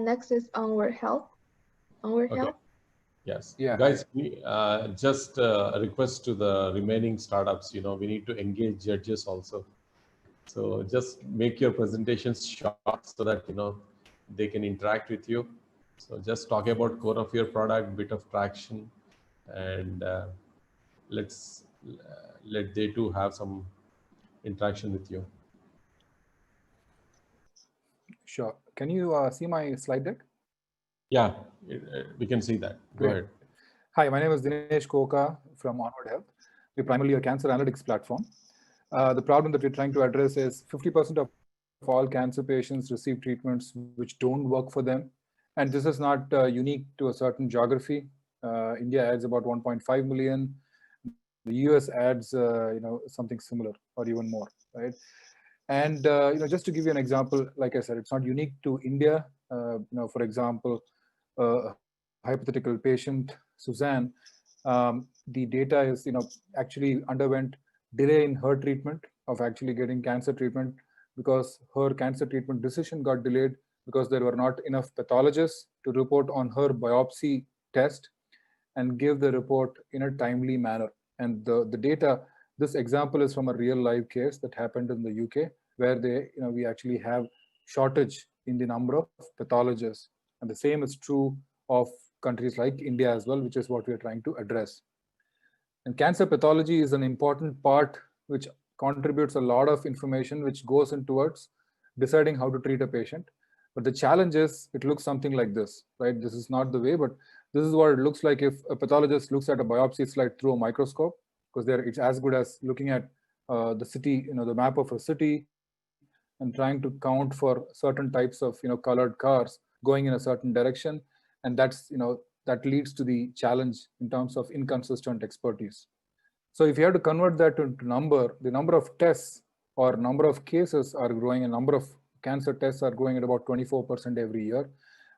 next is Onward Health. Onward Okay. Health. Yes. Yeah, hi. Guys, we just a request to the remaining startups, we need to engage judges also. So just make your presentations short so that, they can interact with you. So just talk about core of your product, bit of traction, and let's let they too have some interaction with you. Sure. Can you see my slide deck? Yeah, we can see that. Go Great. ahead. Hi, my name is Dinesh Koka from Onward Health. We're primarily a cancer analytics platform. The problem that we're trying to address is 50% of all cancer patients receive treatments which don't work for them. And this is not unique to a certain geography. India adds about 1.5 million. The US adds, something similar or even more, right? And just to give you an example, like I said, it's not unique to India. For example, a hypothetical patient, Suzanne, the data is, actually underwent delay in her treatment of actually getting cancer treatment because her cancer treatment decision got delayed because there were not enough pathologists to report on her biopsy test and give the report in a timely manner. And the data, this example is from a real live case that happened in the UK, where we actually have shortage in the number of pathologists. And the same is true of countries like India as well, which is what we are trying to address. And cancer pathology is an important part which contributes a lot of information which goes in towards deciding how to treat a patient. But the challenge is it looks something like this, right? This is not the way, but this is what it looks like if a pathologist looks at a biopsy slide through a microscope, because it's as good as looking at the city, the map of a city, and trying to count for certain types of colored cars going in a certain direction, and that leads to the challenge in terms of inconsistent expertise. So if you have to convert that into number, the number of tests or number of cases are growing, and number of cancer tests are growing at about 24% every year,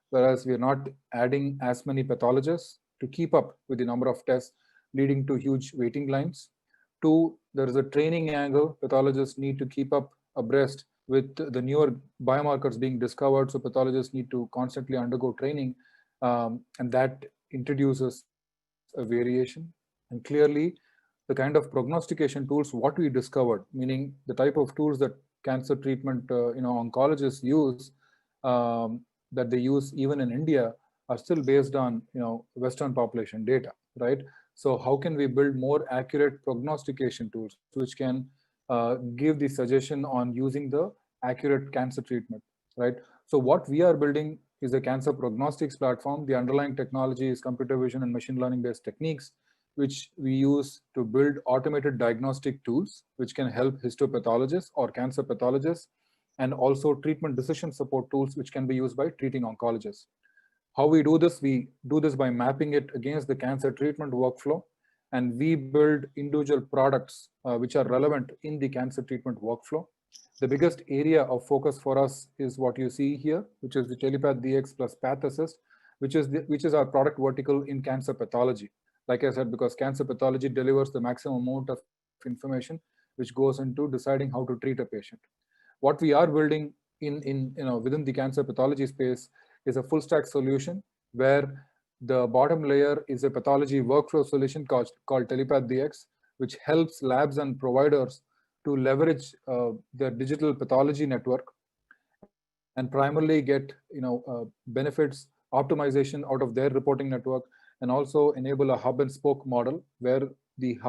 whereas we are not adding as many pathologists to keep up with the number of tests, leading to huge waiting lines. Two, there is a training angle. Pathologists need to keep up abreast with the newer biomarkers being discovered, so pathologists need to constantly undergo training, and that introduces a variation. And clearly, the kind of prognostication tools what we discovered, meaning the type of tools that cancer treatment oncologists use, that they use even in India, are still based on Western population data, right? So how can we build more accurate prognostication tools which can give the suggestion on using the accurate cancer treatment, right? So what we are building is a cancer prognostics platform. The underlying technology is computer vision and machine learning based techniques, which we use to build automated diagnostic tools, which can help histopathologists or cancer pathologists, and also treatment decision support tools, which can be used by treating oncologists. How we do this? We do this by mapping it against the cancer treatment workflow, and we build individual products which are relevant in the cancer treatment workflow. The biggest area of focus for us is what you see here, which is the Telepath DX plus Path Assist, which is our product vertical in cancer pathology. Like I said, because cancer pathology delivers the maximum amount of information which goes into deciding how to treat a patient. What we are building within the cancer pathology space is a full stack solution where the bottom layer is a pathology workflow solution called Telepath DX, which helps labs and providers to leverage their digital pathology network and primarily get benefits optimization out of their reporting network, and also enable a hub and spoke model where the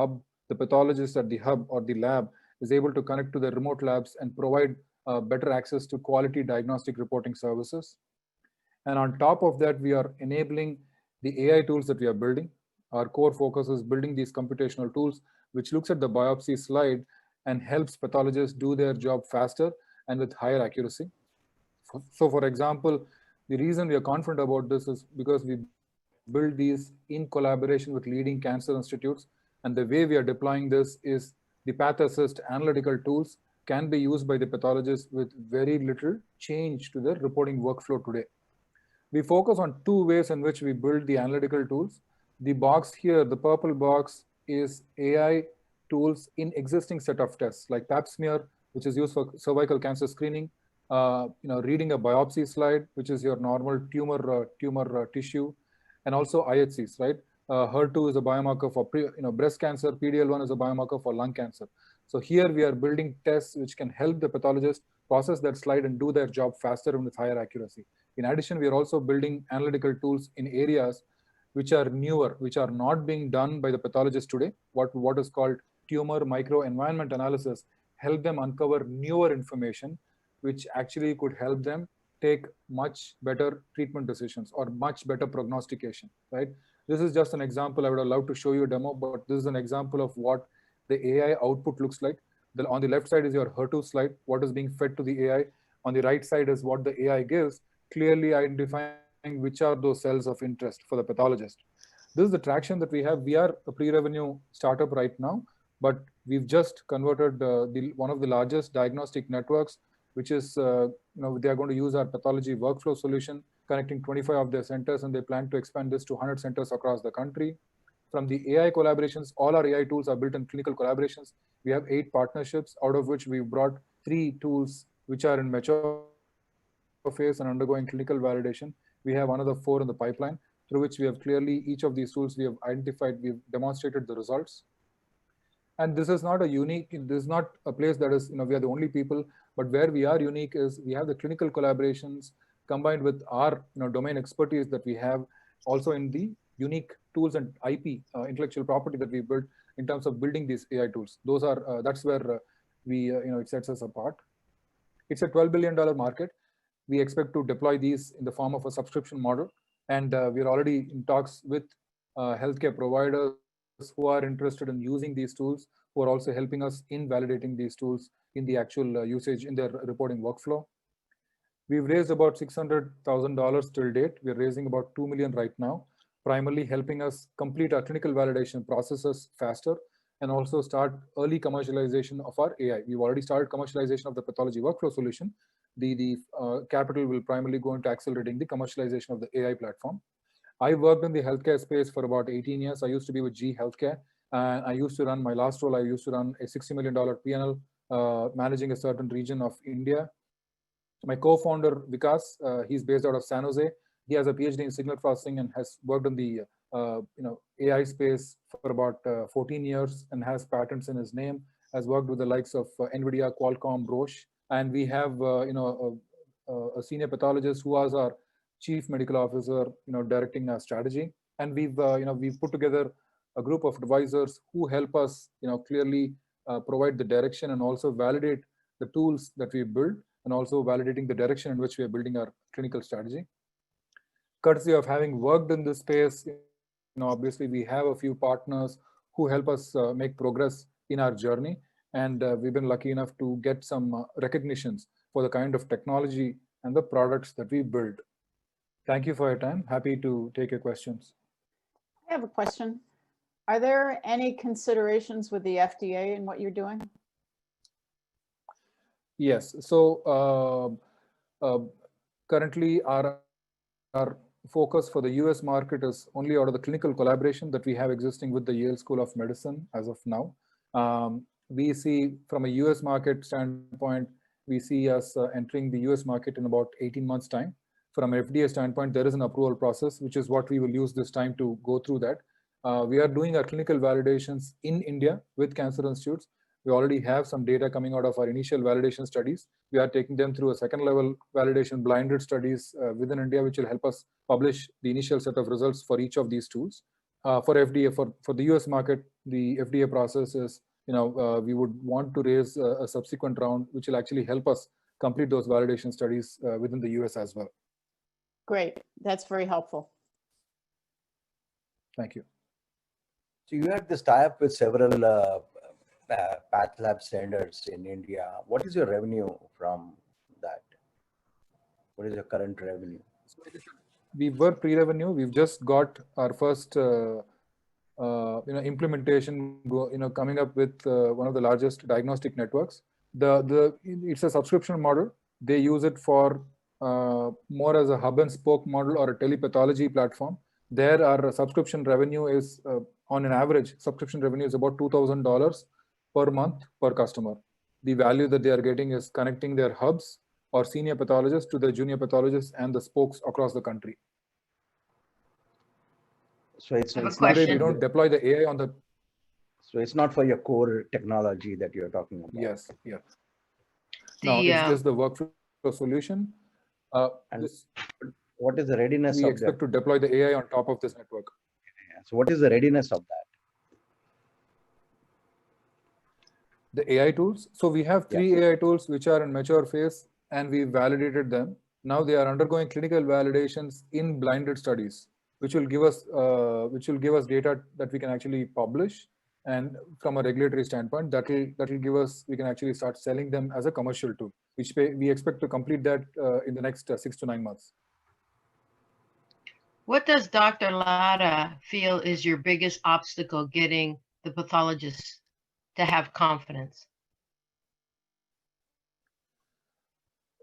pathologist at the hub or the lab is able to connect to the remote labs and provide better access to quality diagnostic reporting services. And on top of that, we are enabling the AI tools that we are building. Our core focus is building these computational tools, which looks at the biopsy slide and helps pathologists do their job faster and with higher accuracy. So for example, the reason we are confident about this is because we build these in collaboration with leading cancer institutes. And the way we are deploying this is the Path Assist analytical tools can be used by the pathologist with very little change to their reporting workflow today. We focus on two ways in which we build the analytical tools. The box here, the purple box, is AI tools in existing set of tests like Pap smear, which is used for cervical cancer screening, reading a biopsy slide, which is your normal tumor tissue, and also IHCs, right? HER2 is a biomarker for breast cancer. PD-L1 is a biomarker for lung cancer. So here we are building tests which can help the pathologist process that slide and do their job faster and with higher accuracy. In addition, we are also building analytical tools in areas which are newer, which are not being done by the pathologist today. What is called tumor microenvironment analysis help them uncover newer information, which actually could help them take much better treatment decisions or much better prognostication, right? This is just an example. I would have loved to show you a demo, but this is an example of what the AI output looks like. On the left side is your HER2 slide, what is being fed to the AI. On the right side is what the AI gives, clearly identifying which are those cells of interest for the pathologist. This is the traction that we have. We are a pre-revenue startup right now, but we've just converted one of the largest diagnostic networks, which is, they are going to use our pathology workflow solution, connecting 25 of their centers, and they plan to expand this to 100 centers across the country. From the AI collaborations, all our AI tools are built in clinical collaborations. We have 8 partnerships, out of which we've brought 3 tools which are in mature phase and undergoing clinical validation. We have another 4 in the pipeline, through which we have clearly, each of these tools we have identified, we've demonstrated the results. And this is not this is not a place that is, we are the only people, but where we are unique is we have the clinical collaborations combined with our domain expertise that we have also in the unique tools and IP, intellectual property that we built in terms of building these AI tools. Those are, that's where it sets us apart. It's a $12 billion market. We expect to deploy these in the form of a subscription model. And we're already in talks with healthcare providers who are interested in using these tools, who are also helping us in validating these tools in the actual usage in their reporting workflow. We've raised about $600,000 till date. We're raising about $2 million right now, primarily helping us complete our clinical validation processes faster and also start early commercialization of our AI. We've already started commercialization of the pathology workflow solution. The capital will primarily go into accelerating the commercialization of the AI platform. I worked in the healthcare space for about 18 years. I used to be with GE Healthcare, and I used to run my last role. I used to run a $60 million P&L, managing a certain region of India. My co-founder Vikas, he's based out of San Jose. He has a PhD in signal processing and has worked in the AI space for about 14 years and has patents in his name. Has worked with the likes of NVIDIA, Qualcomm, Roche, and we have a senior pathologist who was our chief medical officer, directing our strategy. And we've put together a group of advisors who help us, clearly provide the direction and also validate the tools that we build, and also validating the direction in which we are building our clinical strategy. Courtesy of having worked in this space, obviously we have a few partners who help us make progress in our journey. And we've been lucky enough to get some recognitions for the kind of technology and the products that we build. Thank you for your time. Happy to take your questions. I have a question. Are there any considerations with the FDA in what you're doing? Yes. So currently our focus for the US market is only out of the clinical collaboration that we have existing with the Yale School of Medicine as of now. We see from a US market standpoint, we see us entering the US market in about 18 months time. From an FDA standpoint, there is an approval process, which is what we will use this time to go through that. We are doing our clinical validations in India with cancer institutes. We already have some data coming out of our initial validation studies. We are taking them through a second level validation blinded studies within India, which will help us publish the initial set of results for each of these tools. For FDA, for the US market, the FDA process is, we would want to raise a subsequent round, which will actually help us complete those validation studies within the US as well. Great, that's very helpful. Thank you. So you had this tie-up with several path lab standards in India. What is your revenue from that? What is your current revenue? We were pre-revenue. We've just got our first implementation coming up with one of the largest diagnostic networks. It's a subscription model. They use it for more as a hub and spoke model or a telepathology platform. There, our subscription revenue is on an average, subscription revenue is about $2,000 per month per customer. The value that they are getting is connecting their hubs or senior pathologists to the junior pathologists and the spokes across the country. So it's, I have a it's not, Today, we question. don't deploy the AI on the, so it's not for your core technology that you're talking about. yes, yeah. No, The, it's just the workflow solution. And This, what is the readiness we of expect that? to deploy the AI on top of this network. So what is the readiness of that? The AI tools. So we have 3 AI tools which are in mature phase, and we validated them. Now they are undergoing clinical validations in blinded studies, which will give us data that we can actually publish. And from a regulatory standpoint, that will give us, we can actually start selling them as a commercial tool, which we expect to complete that in the next 6 to 9 months. What does Dr. Lara feel is your biggest obstacle getting the pathologists to have confidence?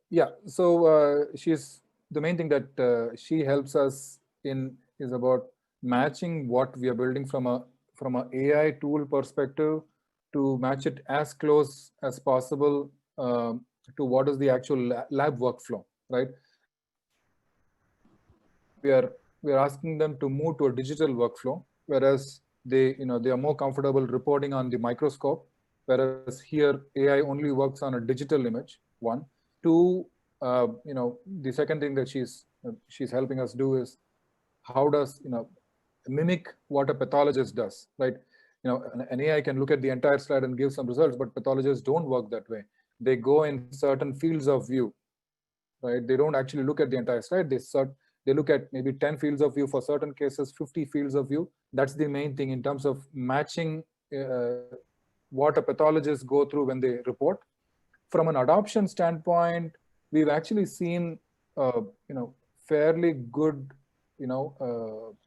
Yeah, so she's the main thing that she helps us in is about matching what we are building from a AI tool perspective to match it as close as possible to what is the actual lab workflow, right? We are asking them to move to a digital workflow, whereas they are more comfortable reporting on the microscope, whereas here AI only works on a digital image. 1, 2, the second thing that she's helping us do is how does mimic what a pathologist does, right? An AI can look at the entire slide and give some results, but pathologists don't work that way. They go in certain fields of view, right? They don't actually look at the entire slide. They look at maybe 10 fields of view for certain cases, 50 fields of view. That's the main thing in terms of matching what a pathologist go through when they report. From an adoption standpoint, we've actually seen fairly good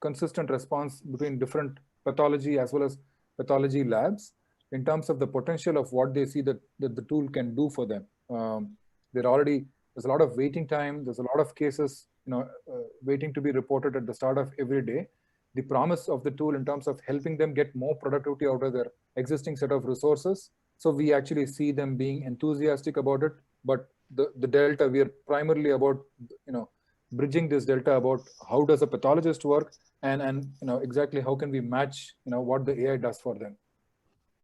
consistent response between different pathology as well as pathology labs in terms of the potential of what they see that the tool can do for them. There's a lot of waiting time. There's a lot of cases waiting to be reported at the start of every day. The promise of the tool in terms of helping them get more productivity out of their existing set of resources. So we actually see them being enthusiastic about it. But the delta, we are primarily about bridging this delta about how does a pathologist work and exactly how can we match what the AI does for them.